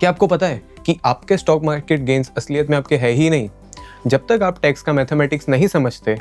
क्या आपको पता है कि आपके स्टॉक मार्केट गेन्स असलियत में आपके है ही नहीं? जब तक आप टैक्स का मैथमेटिक्स नहीं समझते,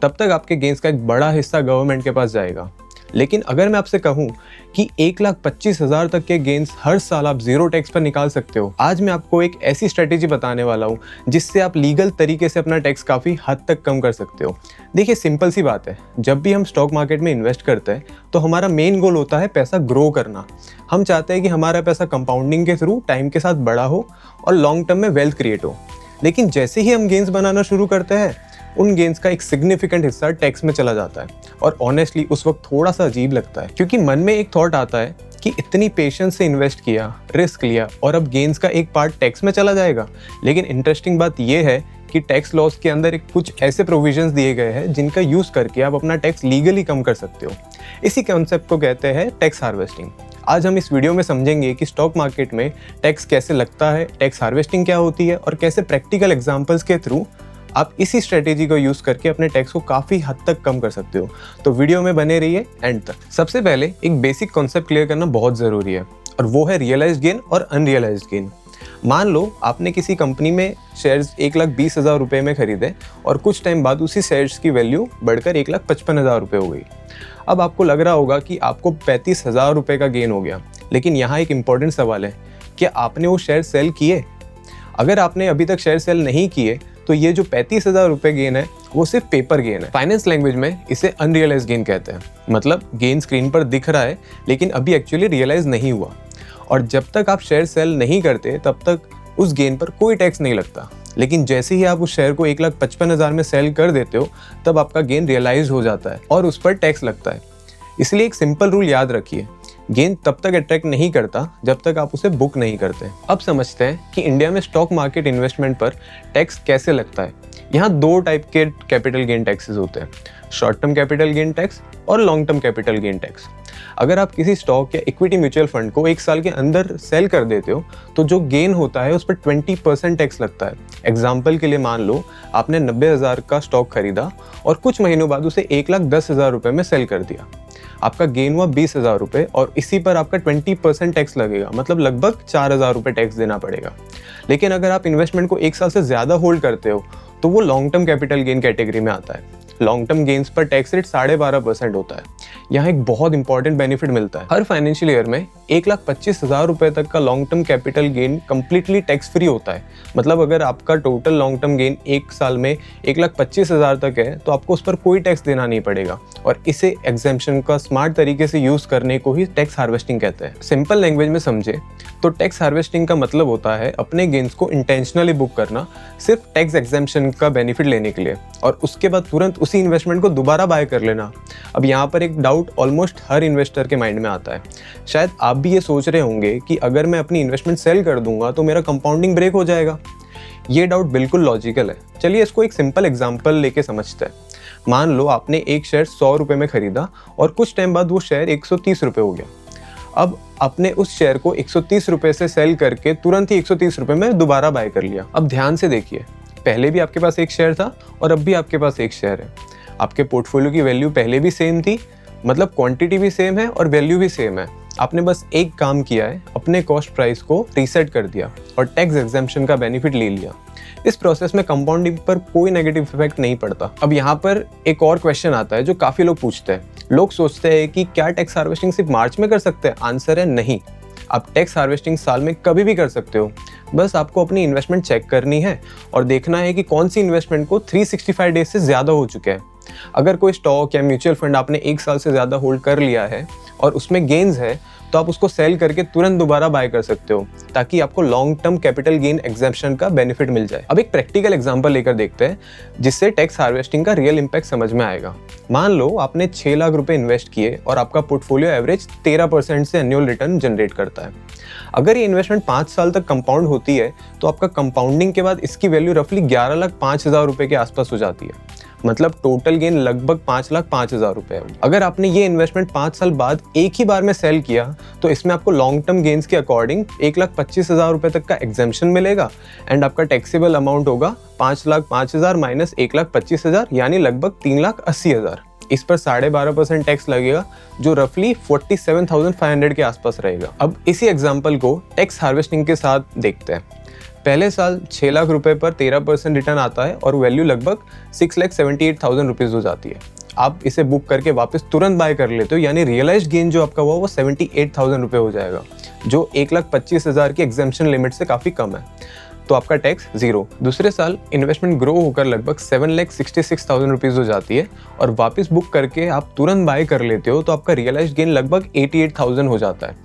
तब तक आपके गेन्स का एक बड़ा हिस्सा गवर्नमेंट के पास जाएगा। लेकिन अगर मैं आपसे कहूं कि 1,25,000 तक के गेन्स हर साल आप जीरो टैक्स पर निकाल सकते हो, आज मैं आपको एक ऐसी स्ट्रेटेजी बताने वाला हूं जिससे आप लीगल तरीके से अपना टैक्स काफ़ी हद तक कम कर सकते हो। देखिए, सिंपल सी बात है, जब भी हम स्टॉक मार्केट में इन्वेस्ट करते हैं तो हमारा मेन गोल होता है पैसा ग्रो करना। हम चाहते हैं कि हमारा पैसा कंपाउंडिंग के थ्रू टाइम के साथ बड़ा हो और लॉन्ग टर्म में वेल्थ क्रिएट हो। लेकिन जैसे ही हम गेन्स बनाना शुरू करते हैं, उन गेन्स का एक सिग्निफिकेंट हिस्सा टैक्स में चला जाता है। और ऑनेस्टली उस वक्त थोड़ा सा अजीब लगता है, क्योंकि मन में एक थॉट आता है कि इतनी पेशेंस से इन्वेस्ट किया, रिस्क लिया और अब गेन्स का एक पार्ट टैक्स में चला जाएगा। लेकिन इंटरेस्टिंग बात यह है कि टैक्स लॉस के अंदर कुछ ऐसे प्रोविजंस दिए गए हैं जिनका यूज़ करके आप अपना टैक्स लीगली कम कर सकते हो। इसी कॉन्सेप्ट को कहते हैं टैक्स हार्वेस्टिंग। आज हम इस वीडियो में समझेंगे कि स्टॉक मार्केट में टैक्स कैसे लगता है, टैक्स हार्वेस्टिंग क्या होती है और कैसे प्रैक्टिकल एग्जांपल्स के थ्रू आप इसी स्ट्रेटेजी को यूज़ करके अपने टैक्स को काफ़ी हद तक कम कर सकते हो। तो वीडियो में बने रहिए एंड तक। सबसे पहले एक बेसिक कॉन्सेप्ट क्लियर करना बहुत ज़रूरी है, और वो है रियलाइज्ड गेन और अनरियलाइज्ड गेन। मान लो आपने किसी कंपनी में शेयर्स 1,20,000 रुपये में खरीदे और कुछ टाइम बाद उसी शेयर्स की वैल्यू बढ़कर 1,55,000 रुपये हो गई। अब आपको लग रहा होगा कि आपको 35,000 रुपये का गेन हो गया। लेकिन यहाँ एक इम्पॉर्टेंट सवाल है, क्या आपने वो शेयर सेल किए? अगर आपने अभी तक शेयर सेल नहीं किए तो ये जो 35,000 रुपये गेन है वो सिर्फ पेपर गेन है। फाइनेंस लैंग्वेज में इसे अनरियलाइज्ड गेन कहते हैं। मतलब गेन स्क्रीन पर दिख रहा है लेकिन अभी एक्चुअली रियलाइज नहीं हुआ। और जब तक आप शेयर सेल नहीं करते तब तक उस गेन पर कोई टैक्स नहीं लगता। लेकिन जैसे ही आप उस शेयर को 1,55,000 में सेल कर देते हो, तब आपका गेन रियलाइज हो जाता है और उस पर टैक्स लगता है। इसलिए एक सिंपल रूल याद रखिए, गेन तब तक अट्रैक्ट नहीं करता जब तक आप उसे बुक नहीं करते। अब समझते हैं कि इंडिया में स्टॉक मार्केट इन्वेस्टमेंट पर टैक्स कैसे लगता है। यहाँ दो टाइप के कैपिटल गेन टैक्सेस होते हैं, short term capital gain tax और long term capital gain tax. अगर आप किसी स्टॉक या इक्विटी म्यूचुअल फंड को एक साल के अंदर सेल कर देते हो तो जो गेन होता है उस पर 20% टैक्स लगता है। एग्जाम्पल के लिए मान लो आपने 90,000 का स्टॉक खरीदा और कुछ महीनों बाद उसे 1,10,000 रुपये में सेल कर दिया। आपका गेन हुआ 20,000 रुपये और इसी पर आपका 20% टैक्स लगेगा, मतलब लगभग 4,000 रुपये टैक्स देना पड़ेगा। लेकिन अगर आप इन्वेस्टमेंट को एक साल से ज़्यादा होल्ड करते हो तो वो long term capital gain category में आता है। लॉन्ग टर्म गेन्स पर टैक्स रेट 12.5% होता है। यहाँ एक बहुत इंपॉर्टेंट बेनिफिट मिलता है, हर फाइनेंशियल ईयर में 1,25,000 रुपये तक का long term capital gain completely tax free होता है। मतलब अगर आपका टोटल लॉन्ग टर्म गेन एक साल में 1,25,000 तक है तो आपको उस पर कोई टैक्स देना नहीं पड़ेगा। और इसे एग्जेम्पशन का स्मार्ट तरीके से यूज करने को ही टैक्स हार्वेस्टिंग कहते हैं। सिंपल लैंग्वेज में समझे तो टैक्स हार्वेस्टिंग का मतलब होता है अपने गेन्स को इंटेंशनली बुक करना, सिर्फ टैक्स एग्जेम्पशन का बेनिफिट लेने के लिए, और उसके बाद तुरंत उसी इन्वेस्टमेंट को दोबारा बाय कर लेना। अब यहाँ पर एक डाउट ऑलमोस्ट हर इन्वेस्टर के माइंड में आता है। शायद आप भी ये सोच रहे होंगे कि अगर मैं अपनी इन्वेस्टमेंट सेल कर दूंगा तो मेरा कंपाउंडिंग ब्रेक हो जाएगा। ये डाउट बिल्कुल लॉजिकल है। चलिए इसको एक सिंपल एग्जांपल लेके समझते हैं। मान लो आपने एक शेयर 100 रुपये में खरीदा और कुछ टाइम बाद वो शेयर 130 रुपये हो गया। अब आपने उस शेयर को 130 रुपये से सेल करके तुरंत ही 130 रुपये में दोबारा बाय कर लिया। अब ध्यान से देखिए, पहले भी आपके पास एक शेयर था और अब भी आपके पास एक शेयर है। आपके पोर्टफोलियो की वैल्यू पहले भी सेम थी, मतलब क्वांटिटी भी सेम है और वैल्यू भी सेम है। आपने बस एक काम किया है, अपने कॉस्ट प्राइस को रीसेट कर दिया और टैक्स एग्जेम्पशन का बेनिफिट ले लिया। इस प्रोसेस में कंपाउंडिंग पर कोई नेगेटिव इफेक्ट नहीं पड़ता। अब यहाँ पर एक और क्वेश्चन आता है जो काफ़ी लोग पूछते हैं। लोग सोचते हैं कि क्या टैक्स हार्वेस्टिंग सिर्फ मार्च में कर सकते हैं? आंसर है नहीं। आप टैक्स हार्वेस्टिंग साल में कभी भी कर सकते हो। बस आपको अपनी इन्वेस्टमेंट चेक करनी है और देखना है कि कौन सी इन्वेस्टमेंट को 365 डेज से ज़्यादा हो चुके हैं। अगर कोई स्टॉक या म्यूचुअल फंड आपने एक साल से ज़्यादा होल्ड कर लिया है और उसमें गेन्स है, तो आप उसको सेल करके तुरंत दोबारा बाय कर सकते हो, ताकि आपको long term capital gain exemption का बेनिफिट मिल जाए। अब एक प्रैक्टिकल एग्जांपल लेकर देखते हैं जिससे टैक्स हार्वेस्टिंग का रियल इम्पैक्ट समझ में आएगा। मान लो आपने 6 लाख रुपए इन्वेस्ट किए और आपका पोर्टफोलियो एवरेज 13% से एनुअल रिटर्न जनरेट करता है। अगर ये इन्वेस्टमेंट 5 साल तक कंपाउंड होती है तो आपका कंपाउंडिंग के बाद इसकी वैल्यू रफली 11,05,000 रुपये के आसपास हो जाती है। मतलब टोटल गेन लगभग 5,05,000 रुपये है। अगर आपने ये इन्वेस्टमेंट 5 साल बाद एक ही बार में सेल किया तो इसमें आपको लॉन्ग टर्म गेन्स के अकॉर्डिंग 1,25,000 रुपये तक का एग्जेम्पशन मिलेगा एंड आपका टैक्सेबल अमाउंट होगा 5,05,000 माइनस 1,25,000 यानी लगभग 3,80,000। इस पर 12.5% टैक्स लगेगा, जो रफली 47,500 के आसपास रहेगा। अब इसी एग्जाम्पल को टैक्स हार्वेस्टिंग के साथ देखते हैं। पहले साल 6 लाख रुपए पर 13% रिटर्न आता है और वैल्यू लगभग 6,78,000 रुपीज़ हो जाती है। आप इसे बुक करके वापस तुरंत बाय कर लेते हो, यानी रियलाइज्ड गेन जो आपका हुआ वो 78,000 रुपये हो जाएगा, जो 1,25,000 की एग्जेम्पशन लिमिट से काफ़ी कम है। तो आपका टैक्स 0। दूसरे साल इन्वेस्टमेंट ग्रो होकर लगभग 7,66,000 रुपीज़ हो जाती है और वापस बुक करके आप तुरंत बाय कर लेते हो, तो आपका रियलाइज्ड गेन लगभग 88,000 हो जाता है।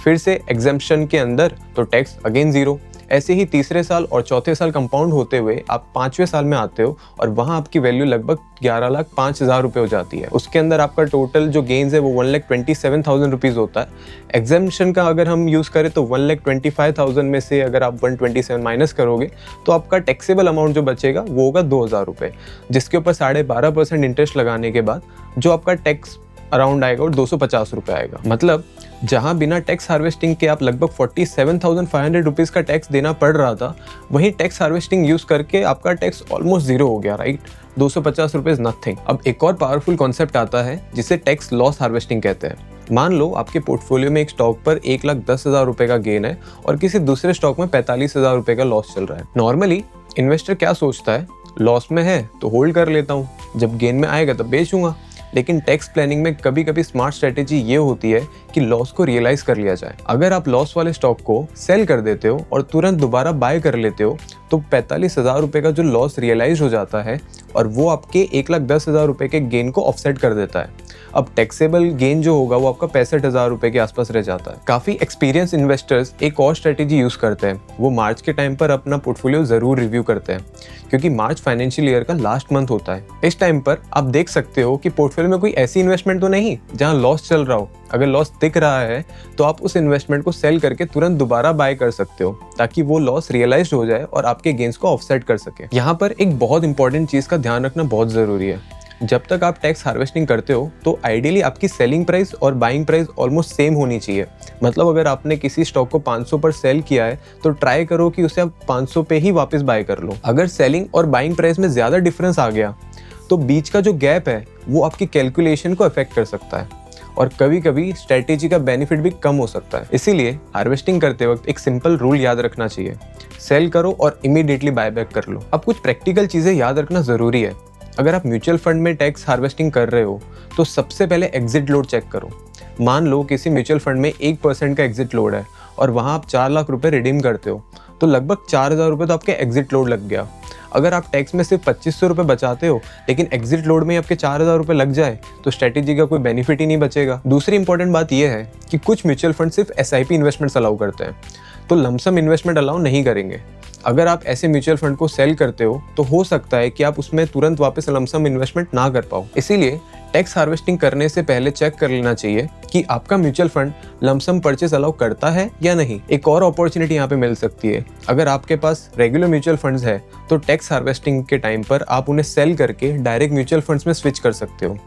फिर से एग्जेम्पशन के अंदर तो टैक्स अगेन 0। ऐसे ही तीसरे साल और चौथे साल कंपाउंड होते हुए आप 5वें साल में आते हो और वहाँ आपकी वैल्यू लगभग 11,05,000 रुपये हो जाती है। उसके अंदर आपका टोटल जो गेन्स है वो 1,27,000 रुपीज़ होता है। एग्जेम्पशन का अगर हम यूज़ करें तो 1,25,000 में से अगर आप 127 माइनस करोगे तो आपका टैक्सेबल अमाउंट जो बचेगा वो होगा 2,000 रुपये, जिसके ऊपर 12.5% इंटरेस्ट लगाने के बाद जो आपका टैक्स अराउंड आएगा और 250 रुपये आएगा। मतलब जहां बिना टैक्स हार्वेस्टिंग के आप लगभग 47,500 रुपीज़ का टैक्स देना पड़ रहा था, वहीं टैक्स हार्वेस्टिंग यूज़ करके आपका टैक्स ऑलमोस्ट 0 हो गया, राइट। 250 rupees nothing. अब एक और पावरफुल कॉन्सेप्ट आता है जिसे टैक्स लॉस हार्वेस्टिंग कहते हैं। मान लो आपके पोर्टफोलियो में एक स्टॉक पर 1,10,000 रुपये का गेन है और किसी दूसरे स्टॉक में 45,000 रुपये का लॉस चल रहा है। नॉर्मली इन्वेस्टर क्या सोचता है, लॉस में है तो होल्ड कर लेता हूँ, जब गेन में आएगा तब बेचूंगा। लेकिन टैक्स प्लानिंग में कभी कभी स्मार्ट स्ट्रेटेजी ये होती है कि लॉस को रियलाइज कर लिया जाए। अगर आप लॉस वाले स्टॉक को सेल कर देते हो और तुरंत दोबारा बाय कर लेते हो तो 45,000 रुपये का जो लॉस रियलाइज हो जाता है और वो आपके 1,10,000 रुपये के गेन को ऑफसेट कर देता है। अब टैक्सेबल गेन जो होगा वो आपका 65,000 रुपये के आसपास रह जाता है। काफ़ी एक्सपीरियंस इन्वेस्टर्स एक और स्ट्रेटेजी यूज़ करते हैं। वो मार्च के टाइम पर अपना पोर्टफोलियो ज़रूर रिव्यू करते हैं, क्योंकि मार्च फाइनेंशियल ईयर का लास्ट मंथ होता है। इस टाइम पर आप देख सकते हो कि पोर्टफोलियो में कोई ऐसी इन्वेस्टमेंट तो नहीं जहाँ लॉस चल रहा हो। अगर लॉस दिख रहा है तो आप उस इन्वेस्टमेंट को सेल करके तुरंत दोबारा बाय कर सकते हो, ताकि वो लॉस रियलाइज हो जाए और आपके गेन्स को ऑफसेट कर सके। यहाँ पर एक बहुत इंपॉर्टेंट चीज़ का ध्यान रखना बहुत ज़रूरी है। जब तक आप टैक्स हार्वेस्टिंग करते हो तो आइडियली आपकी सेलिंग प्राइस और बाइंग प्राइस ऑलमोस्ट सेम होनी चाहिए। मतलब अगर आपने किसी स्टॉक को 500 पर सेल किया है तो ट्राई करो कि उसे आप 500 पे ही वापस बाय कर लो। अगर सेलिंग और बाइंग प्राइस में ज़्यादा डिफरेंस आ गया तो बीच का जो गैप है वो आपकी कैलकुलेशन को अफेक्ट कर सकता है और कभी कभी स्ट्रेटेजी का बेनिफिट भी कम हो सकता है। इसीलिए हार्वेस्टिंग करते वक्त एक सिंपल रूल याद रखना चाहिए, सेल करो और इमीडिएटली बाय बैक कर लो। अब कुछ प्रैक्टिकल चीज़ें याद रखना ज़रूरी है। अगर आप म्यूचुअल फंड में टैक्स हार्वेस्टिंग कर रहे हो तो सबसे पहले एग्जिट लोड चेक करो। मान लो किसी म्यूचुअल फंड में 1% का एग्जिट लोड है और वहाँ आप 4 लाख रुपए रिडीम करते हो तो लगभग 4,000 रुपये तो आपके एग्जिट लोड लग गया। अगर आप टैक्स में सिर्फ 2,500 रुपये बचाते हो लेकिन एग्जिट लोड में आपके 4,000 रुपये लग जाए तो स्ट्रेटेजी का कोई बेनिफिट ही नहीं बचेगा। दूसरी इंपॉर्टेंट बात यह है कि कुछ म्यूचुअल फंड सिर्फ SIP इन्वेस्टमेंट्स अलाउ करते हैं, तो लमसम इन्वेस्टमेंट अलाउ नहीं करेंगे। अगर आप ऐसे म्यूचुअल फंड को सेल करते हो तो हो सकता है कि आप उसमें तुरंत वापस लमसम इन्वेस्टमेंट ना कर पाओ। इसीलिए टैक्स हार्वेस्टिंग करने से पहले चेक कर लेना चाहिए कि आपका mutual fund lump sum purchase allow करता है या नहीं। एक और अपॉर्चुनिटी यहाँ पे मिल सकती है। अगर आपके पास रेगुलर म्यूचुअल फंड्स है तो टैक्स हार्वेस्टिंग के टाइम पर आप उन्हें सेल करके डायरेक्ट म्यूचुअल फंड्स में स्विच कर सकते हो।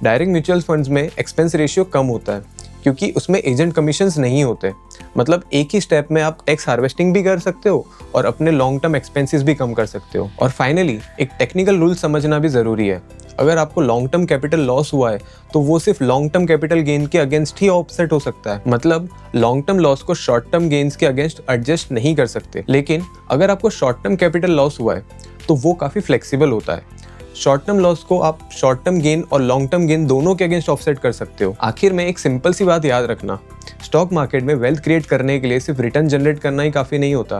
डायरेक्ट म्यूचुअल फंड्स में एक्सपेंस रेशियो कम होता है क्योंकि उसमें एजेंट कमीशंस नहीं होते। मतलब एक ही स्टेप में आप टैक्स हार्वेस्टिंग भी कर सकते हो और अपने लॉन्ग टर्म एक्सपेंसेस भी कम कर सकते हो। और फाइनली एक टेक्निकल रूल समझना भी ज़रूरी है। अगर आपको लॉन्ग टर्म कैपिटल लॉस हुआ है तो वो सिर्फ लॉन्ग टर्म कैपिटल गेन के अगेंस्ट ही ऑफसेट हो सकता है। मतलब लॉन्ग टर्म लॉस को शॉर्ट टर्म गेन्स के अगेंस्ट एडजस्ट नहीं कर सकते। लेकिन अगर आपको शॉर्ट टर्म कैपिटल लॉस हुआ है तो वो काफ़ी फ्लेक्सिबल होता है। शॉर्ट टर्म लॉस को आप शॉर्ट टर्म गेन और लॉन्ग टर्म गेन दोनों के अगेंस्ट ऑफसेट कर सकते हो। आखिर में एक सिंपल सी बात याद रखना, स्टॉक मार्केट में वेल्थ क्रिएट करने के लिए सिर्फ रिटर्न जनरेट करना ही काफ़ी नहीं होता।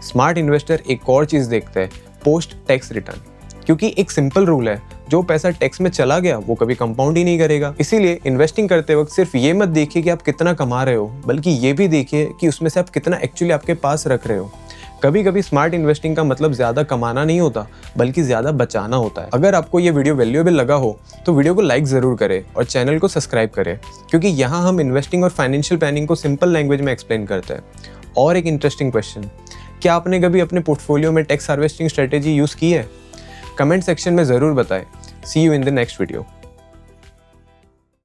स्मार्ट इन्वेस्टर एक और चीज़ देखता है, पोस्ट टैक्स रिटर्न। क्योंकि एक सिंपल रूल है, जो पैसा टैक्स में चला गया वो कभी कंपाउंड ही नहीं करेगा। इसीलिए इन्वेस्टिंग करते वक्त सिर्फ ये मत देखिए कि आप कितना कमा रहे हो, बल्कि ये भी देखिए कि उसमें से आप कितना एक्चुअली आपके पास रख रहे हो। कभी कभी स्मार्ट इन्वेस्टिंग का मतलब ज़्यादा कमाना नहीं होता बल्कि ज़्यादा बचाना होता है। अगर आपको ये वीडियो वैल्यूएबल लगा हो तो वीडियो को लाइक ज़रूर करें और चैनल को सब्सक्राइब करें, क्योंकि यहाँ हम इन्वेस्टिंग और फाइनेंशियल प्लानिंग को सिंपल लैंग्वेज में एक्सप्लेन करते हैं। और एक इंटरेस्टिंग क्वेश्चन, क्या आपने कभी अपने पोर्टफोलियो में टैक्स हार्वेस्टिंग स्ट्रेटेजी यूज़ की है? कमेंट सेक्शन में ज़रूर बताएं। See you in the next video.